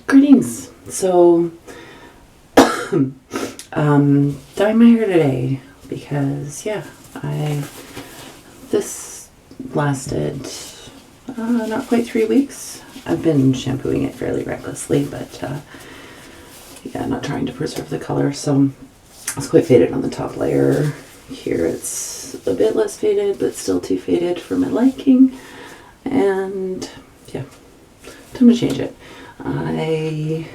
Greetings. So, dyeing my hair today because, this lasted not quite 3 weeks. I've been shampooing it fairly recklessly, but not trying to preserve the color. So, it's quite faded on the top layer. Here it's a bit less faded, but still too faded for my liking. And, time to change it. I'm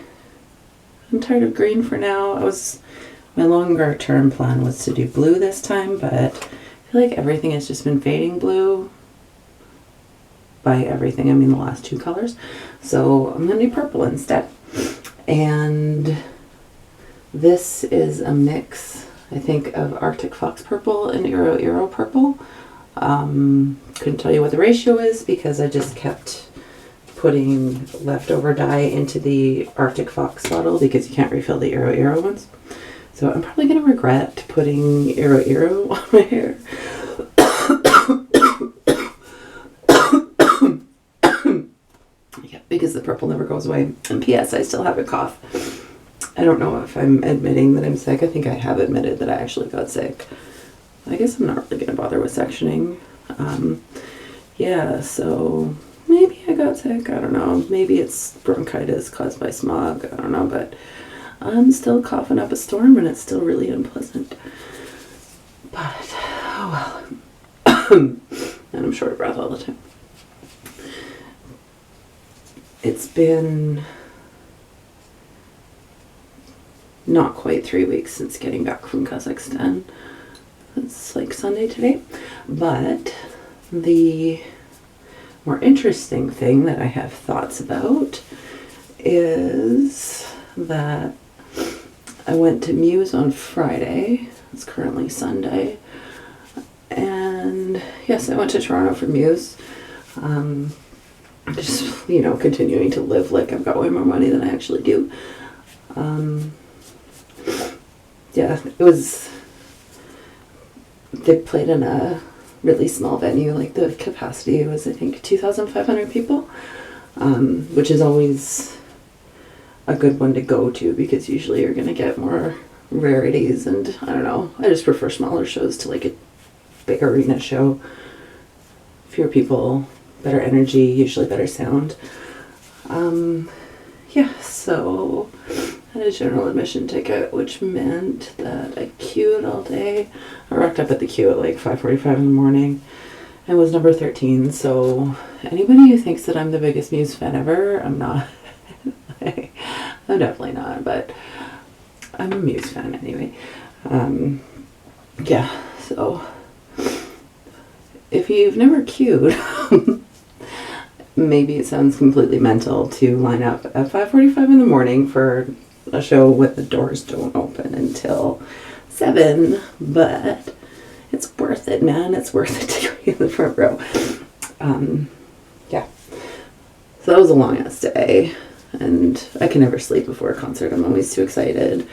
tired of green for now. My longer term plan was to do blue this time, but I feel like everything has just been fading blue. By everything, I mean the last two colors. So I'm going to do purple instead. And this is a mix, I think, of Arctic Fox purple and Eero purple. Couldn't tell you what the ratio is because I just kept putting leftover dye into the Arctic Fox bottle because you can't refill the Eero ones. So I'm probably going to regret putting Eero on my hair. Because the purple never goes away. And P.S. I still have a cough. I don't know if I'm admitting that I'm sick. I think I have admitted that I actually got sick. I guess I'm not really going to bother with sectioning. So maybe I got sick. I don't know. Maybe it's bronchitis caused by smog. I don't know. But I'm still coughing up a storm and it's still really unpleasant. But, oh well. And I'm short of breath all the time. It's been not quite 3 weeks since getting back from Kazakhstan. It's like Sunday today. But the more interesting thing that I have thoughts about is that I went to Muse on Friday. It's currently Sunday. And yes, I went to Toronto for Muse. Just, continuing to live like I've got way more money than I actually do. They played in a really small venue. Like the capacity was, I think, 2,500 people, which is always a good one to go to because usually you're going to get more rarities. And I don't know, I just prefer smaller shows to like a big arena show. Fewer people, better energy, usually better sound. So I had a general admission ticket, which meant that I queued all day. I rocked up at the queue at like 5:45 in the morning and was number 13. So anybody who thinks that I'm the biggest Muse fan ever, I'm not. I'm definitely not, but I'm a Muse fan anyway. So if you've never queued, maybe it sounds completely mental to line up at 5:45 in the morning for a show with the doors don't open until 7, but it's worth it, man. It's worth it to be in the front row. So that was a long ass day, and I can never sleep before a concert. I'm always too excited.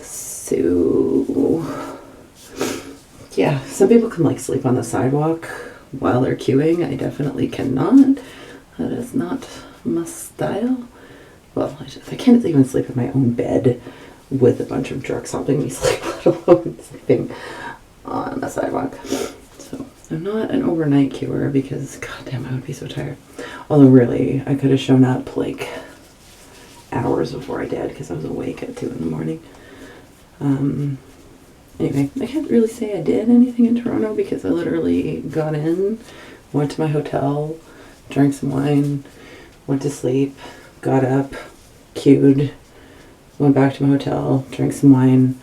So some people can like sleep on the sidewalk while they're queuing. I definitely cannot. That is not my style. Well, I can't even sleep in my own bed with a bunch of jerks helping me sleep, let alone sleeping on the sidewalk. So I'm not an overnight queuer because, goddamn, I would be so tired. Although really, I could have shown up like hours before I did because I was awake at 2 in the morning. Anyway, I can't really say I did anything in Toronto because I literally got in, went to my hotel, drank some wine, went to sleep, got up, queued, went back to my hotel, drank some wine,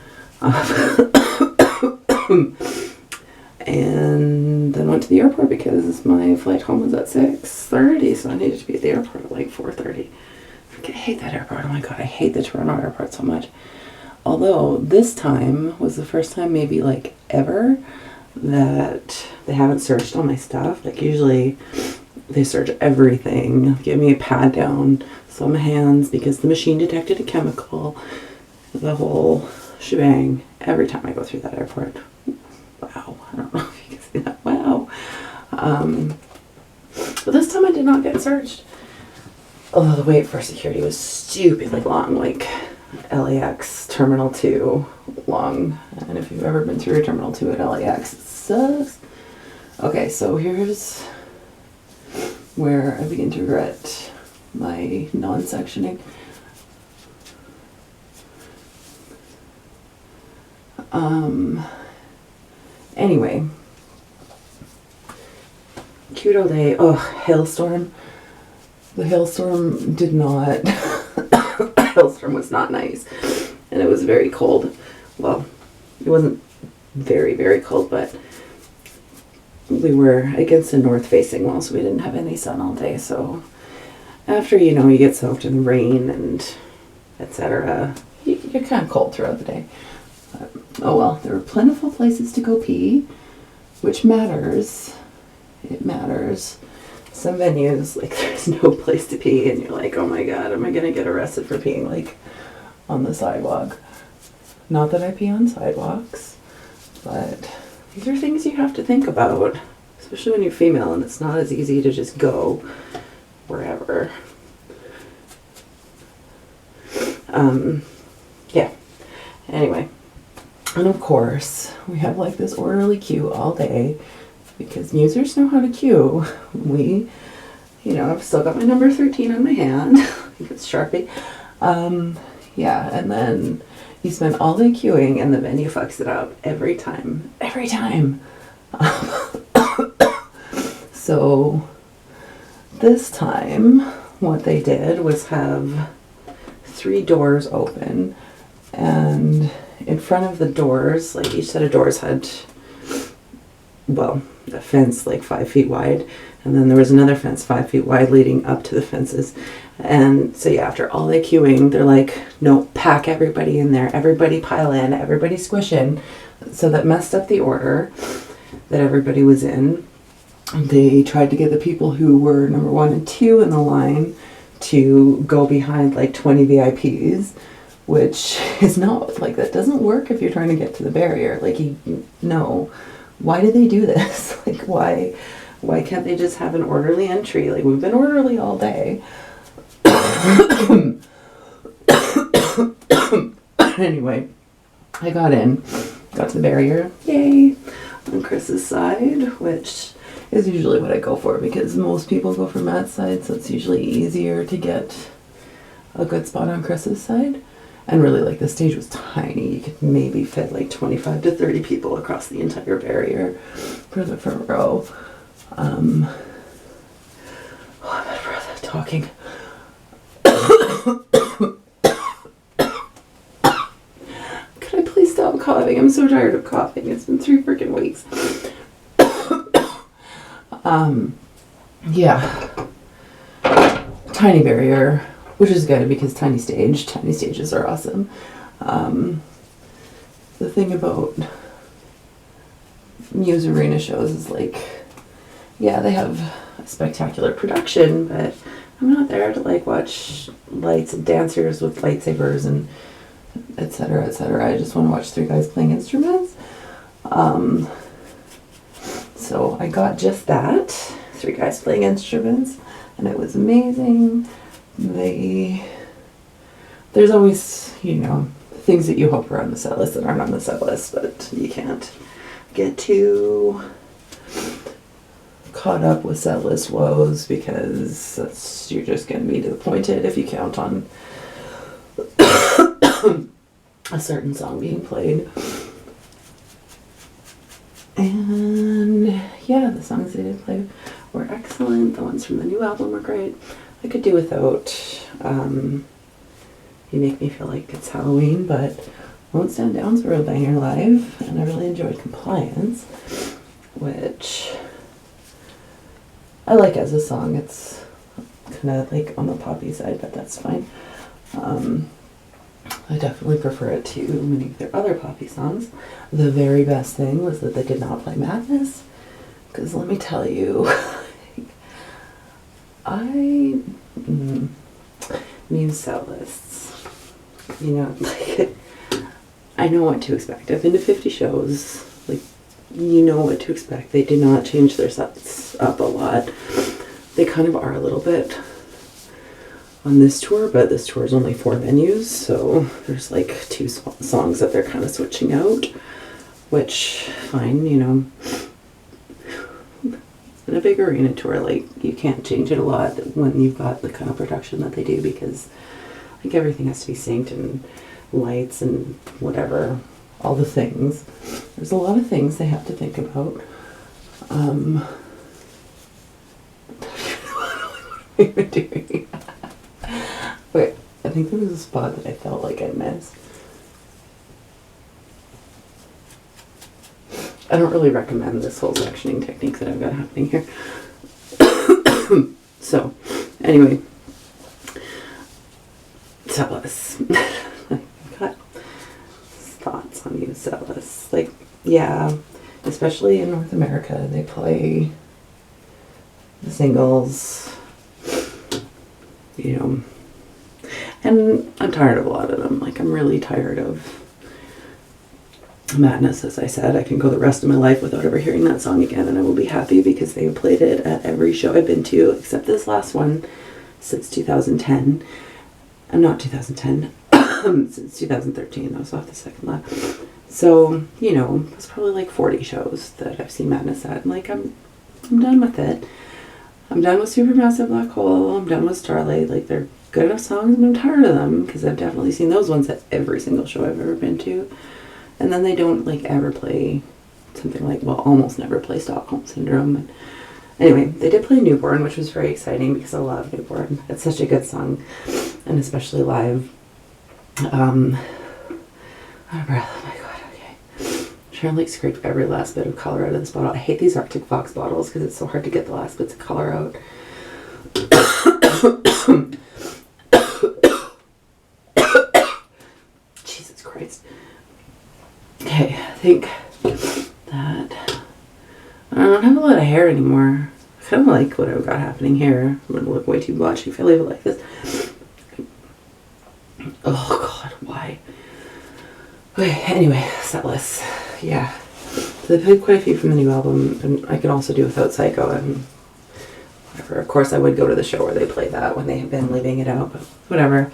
and then went to the airport because my flight home was at 6:30, so I needed to be at the airport at like 4:30. I hate that airport. Oh my god, I hate the Toronto airport so much. Although this time was the first time maybe like ever that they haven't searched all my stuff. Like usually they search everything, give me a pat down, saw my hands because the machine detected a chemical, the whole shebang every time I go through that airport. Wow, I don't know if you can see that. Wow. But this time I did not get searched. Although the wait for security was stupidly long, like LAX Terminal 2 long. And if you've ever been through Terminal 2 at LAX, it sucks. Okay, so here's where I begin to regret my non-sectioning. Anyway, cute all day. Oh, hailstorm. The hailstorm did not, hailstorm was not nice. And it was very cold. Well, it wasn't very, very cold, but we were against a north-facing wall, so we didn't have any sun all day. So after, you know, you get soaked in the rain and etc., you're kind of cold throughout the day. Oh well, there were plentiful places to go pee, which matters. It matters. Some venues, like, there's no place to pee, and you're like, oh my god, am I gonna get arrested for peeing, like, on the sidewalk? Not that I pee on sidewalks, but these are things you have to think about, especially when you're female, and it's not as easy to just go wherever. Yeah. Anyway. And of course, we have like this orderly queue all day because musers know how to queue. We, you know, I've still got my number 13 on my hand. It's Sharpie. Yeah, and then you spend all day queuing and the venue fucks it up every time. Every time. So this time, what they did was have 3 doors open, and in front of the doors, like each set of doors had, well, a fence like 5 feet wide, and then there was another fence 5 feet wide leading up to the fences. And so yeah, after all the queuing, they're like, no, pack everybody in there, everybody pile in, everybody squish in. So that messed up the order that everybody was in. They tried to get the people who were number 1 and 2 in the line to go behind like 20 VIPs, which is not, like, that doesn't work if you're trying to get to the barrier. Like, no. Why do they do this? Like, why can't they just have an orderly entry? Like, we've been orderly all day. Anyway, I got to the barrier, yay, on Chris's side, which is usually what I go for because most people go for Matt's side, so it's usually easier to get a good spot on Chris's side. And really, like, the stage was tiny. You could maybe fit like 25 to 30 people across the entire barrier for the front row. Oh, I'm out of breath talking. Could I please stop coughing? I'm so tired of coughing. It's been 3 freaking weeks. Yeah. Tiny barrier. Which is good because tiny stages are awesome. The thing about Muse arena shows is like, yeah, they have a spectacular production, but I'm not there to like watch lights and dancers with lightsabers and etc., etc. I just want to watch 3 guys playing instruments. So I got just that, 3 guys playing instruments, and it was amazing. There's always, you know, things that you hope are on the set list that aren't on the set list, but you can't get too caught up with set list woes because you're just going to be disappointed if you count on a certain song being played. And yeah, the songs they did play were excellent. The ones from the new album were great. I could do without You Make Me Feel Like It's Halloween, but Won't Stand Down's a real banger live, and I really enjoyed Compliance, which I like as a song. It's kind of like on the poppy side, but that's fine. I definitely prefer it to many of their other poppy songs. The very best thing was that they did not play Madness, because let me tell you, Muse set lists, you know, like, I know what to expect. I've been to 50 shows, like, you know what to expect. They do not change their sets up a lot. They kind of are a little bit on this tour, but this tour is only 4 venues, so there's like 2 songs that they're kind of switching out, which, fine, you know. In a big arena tour, like, you can't change it a lot when you've got the kind of production that they do, because like everything has to be synced and lights and whatever, all the things. There's a lot of things they have to think about. What am I even doing? Wait, I think there was a spot that I felt like I missed. I don't really recommend this whole sectioning technique that I've got happening here. So, anyway, setlist. I've got thoughts on Muse setlists. Like, yeah, especially in North America, they play the singles, you know, and I'm tired of a lot of them. Like, I'm really tired of Madness, as I said. I can go the rest of my life without ever hearing that song again, and I will be happy because they played it at every show I've been to, except this last one, since 2010. Not 2010, since 2013. That was off the second lap. So, you know, it's probably like 40 shows that I've seen Madness at, and like, I'm done with it. I'm done with Supermassive Black Hole. I'm done with Starlight. Like, they're good enough songs, and I'm tired of them because I've definitely seen those ones at every single show I've ever been to. And then they don't like ever play something like, well, almost never play Stockholm Syndrome. And anyway, they did play Newborn, which was very exciting because I love Newborn. It's such a good song, and especially live. Out of breath. Oh my god. Okay. I'm trying to like scrape every last bit of color out of this bottle. I hate these Arctic Fox bottles because it's so hard to get the last bits of color out. Jesus Christ. Okay, I think that I don't have a lot of hair anymore. I kind of like what I've got happening here. I'm going to look way too blotchy if I leave it like this. Oh god, why? Okay, anyway, setlist. Yeah. So they played quite a few from the new album, and I could also do without Psycho and whatever. Of course, I would go to the show where they play that when they have been leaving it out, but whatever.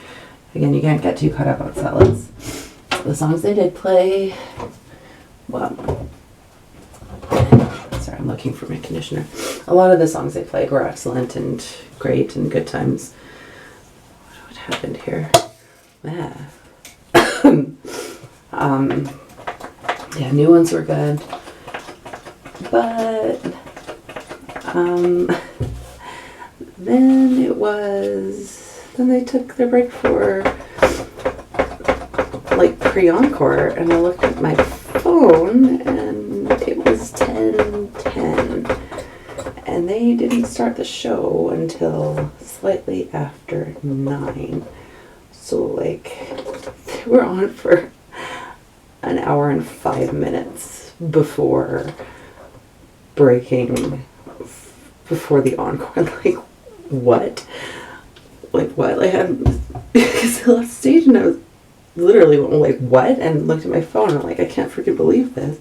Again, you can't get too caught up on setlists. The songs they did play, well, sorry, I'm looking for my conditioner. A lot of the songs they played were excellent and great and good times. What happened here? Yeah. Yeah, new ones were good, but then they took their break for like pre-encore, and I looked at my phone and it was 10:10, and they didn't start the show until slightly after 9. So like they were on for an hour and 5 minutes before breaking, before the encore. Like, what? Like, what? I had, because I left stage and I was literally went like, what? And looked at my phone and I'm like, I can't freaking believe this.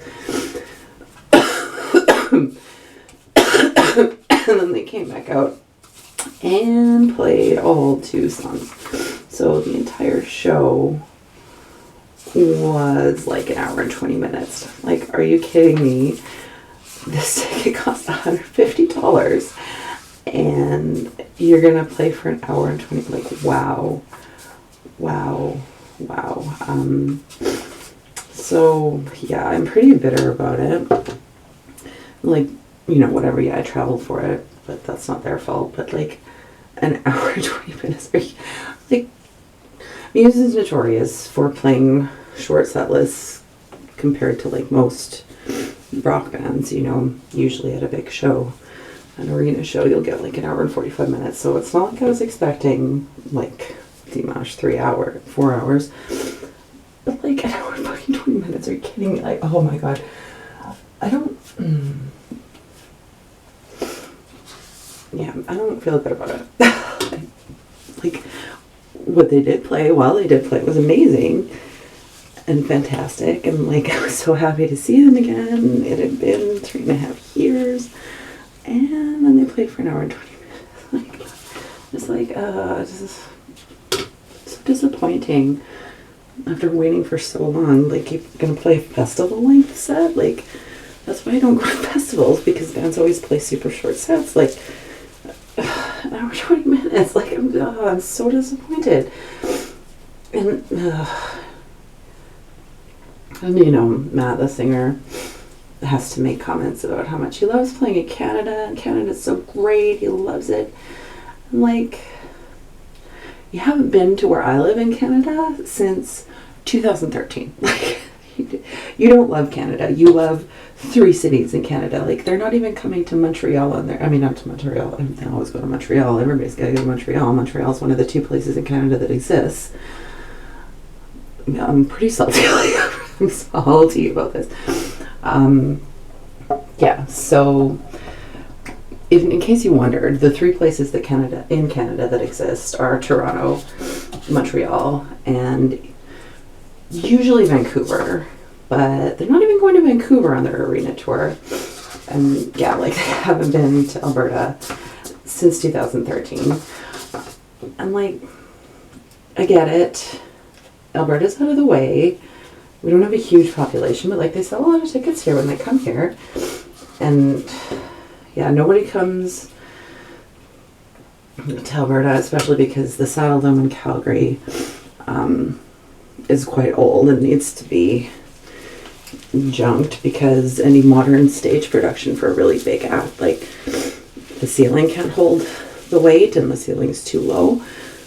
And then they came back out and played all 2 songs. So the entire show was like an hour and 20 minutes. Like, are you kidding me? This ticket cost $150 and you're gonna play for an hour and 20, like, wow. So yeah, I'm pretty bitter about it. Like, you know, whatever, yeah, I traveled for it, but that's not their fault. But like, an hour and 20 minutes, like, Muse is notorious for playing short set lists compared to like most rock bands, you know. Usually at a big show, an arena show, you'll get like an hour and 45 minutes. So it's not like I was expecting like Dimash 4 hours. But like an hour and fucking 20 minutes, are you kidding me? Like, oh my god. I don't feel good about it. Like, what they did play, while they did play, was amazing and fantastic, and like, I was so happy to see them again. It had been 3.5 years, and then they played for an hour and 20 minutes. Like, just like, so disappointing after waiting for so long. Like, you're gonna play a festival length set? Like, that's why I don't go to festivals, because bands always play super short sets, like an hour 20 minutes. Like, I'm so disappointed. And you know, Matt, the singer, has to make comments about how much he loves playing in Canada, and Canada's so great, he loves it. I'm like, you haven't been to where I live in Canada since 2013. Like, you don't love Canada. You love 3 cities in Canada. Like, they're not even coming to Montreal on their, I mean, not to Montreal. They always go to Montreal. Everybody's got to go to Montreal. Montreal's one of the 2 places in Canada that exists. I'm pretty salty. I'm salty about this. Yeah, so in case you wondered, the 3 places that in Canada that exist are Toronto, Montreal, and usually Vancouver. But they're not even going to Vancouver on their arena tour. And yeah, like, they haven't been to Alberta since 2013. And like, I get it. Alberta's out of the way. We don't have a huge population, but like, they sell a lot of tickets here when they come here. And yeah, nobody comes to Alberta, especially because the Saddle Dome in Calgary is quite old and needs to be junked, because any modern stage production for a really big act, like, the ceiling can't hold the weight and the ceiling's too low.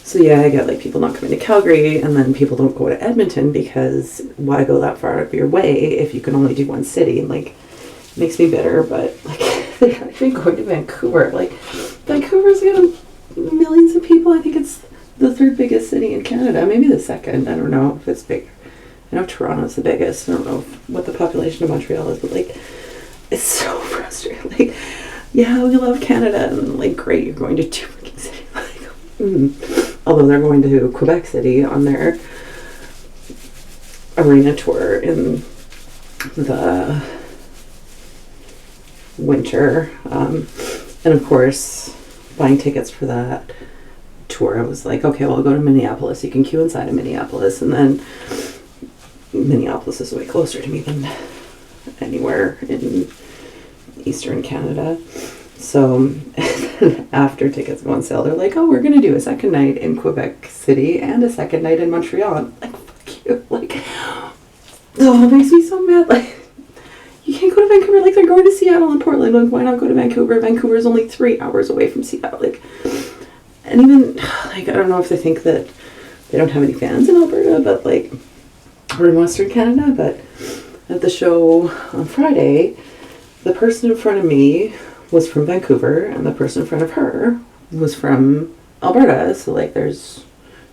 So yeah, I get like people not coming to Calgary, and then people don't go to Edmonton, because why go that far out of your way if you can only do one city? And like, it makes me bitter, but like, they're not even going to Vancouver. Like, Vancouver's got millions of people. I think it's the 3rd biggest city in Canada, maybe the 2nd. I don't know if it's big. I know Toronto's the biggest. I don't know what the population of Montreal is, but like, it's so frustrating. Like, yeah, we love Canada, and like, great, you're going to 2 freaking cities. Like, although they're going to Quebec City on their arena tour in the winter. And of course, buying tickets for that tour, I was like, okay, well, I'll go to Minneapolis. You can queue inside of Minneapolis, and then Minneapolis is way closer to me than anywhere in Eastern Canada. So after tickets go on sale, they're like, oh, we're going to do a second night in Quebec City and a second night in Montreal. I'm like, fuck you. Like, oh, it makes me so mad. Like, you can't go to Vancouver. Like, they're going to Seattle and Portland. Like, why not go to Vancouver? Vancouver is only 3 hours away from Seattle. Like, and even, like, I don't know if they think that they don't have any fans in Alberta, but like, or in Western Canada, but at the show on Friday, the person in front of me was from Vancouver, and the person in front of her was from Alberta. So like, there's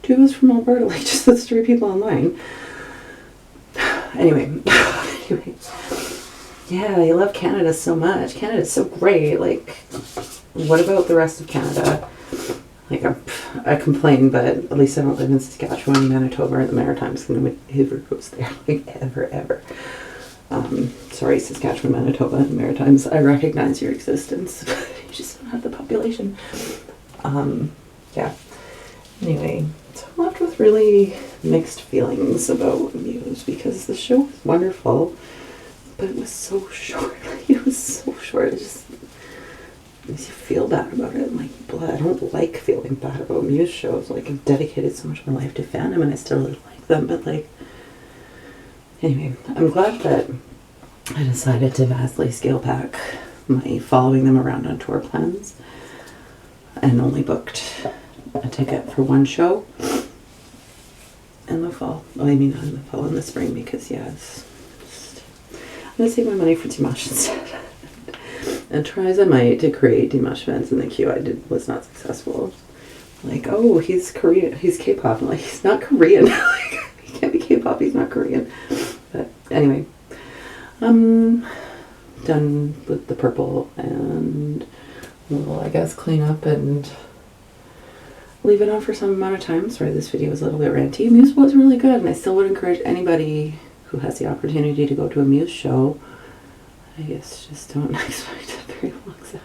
2 of us from Alberta, like, just those 3 people online. Anyway, yeah, I love Canada so much. Canada's so great. Like, what about the rest of Canada? Like, I complain, but at least I don't live in Saskatchewan, Manitoba, or the Maritimes, and nobody ever goes there, like, ever. Sorry, Saskatchewan, Manitoba, and Maritimes, I recognize your existence. You just don't have the population. Yeah. Anyway, so I'm left with really mixed feelings about Muse, because the show was wonderful, but it was so short. Like, it was so short. It just makes you feel bad about it. I'm like, I don't like feeling bad about Muse shows. Like, I've dedicated so much of my life to fandom, and I still really like them, but like, anyway, I'm glad that I decided to vastly scale back my following them around on tour plans, and only booked a ticket for 1 show in the fall. Well, I mean, not in the fall, in the spring, because yeah, it's just, I'm going to save my money for Dimash instead. And try as I might to create Dimash fans in the queue, was not successful. Like, oh, he's Korean, he's K-pop. I'm like, he's not Korean. Like, he can't be K-pop, he's not Korean. But anyway, I'm done with the purple, and we'll, I guess, clean up and leave it on for some amount of time. Sorry, this video was a little bit ranty. Muse was really good, and I still would encourage anybody who has the opportunity to go to a Muse show. I guess just don't expect a very long set.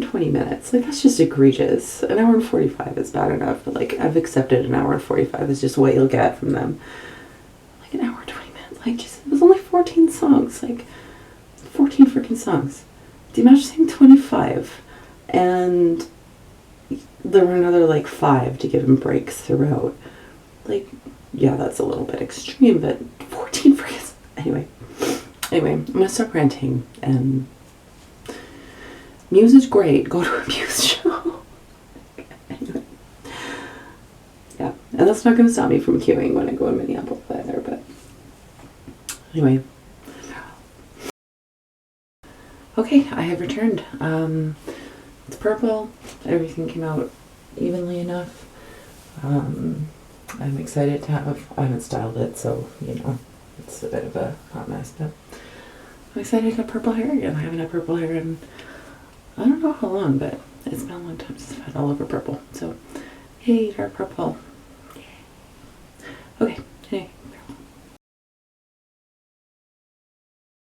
and 20 minutes. Like, that's just egregious. An hour and 45 is bad enough, but like, I've accepted an hour and 45 is just what you'll get from them. Like, an hour and 20 minutes. Like, just, it was only 14 songs. Like, 14 freaking songs. Do you imagine saying 25? And there were another like 5 to give him breaks throughout. Like, yeah, that's a little bit extreme, but 14 freaking. Anyway, I'm gonna stop ranting. And Muse is great. Go to a Muse show. Anyway, yeah, and that's not gonna stop me from queuing when I go in Minneapolis either. But anyway, okay, I have returned. It's purple. Everything came out evenly enough. I'm excited to have. I haven't styled it, so you know it's a bit of a hot mess, but I'm excited to have purple hair again. I haven't had purple hair in I don't know how long, but it's been a long time since I've had all over purple. So, hey, dark purple.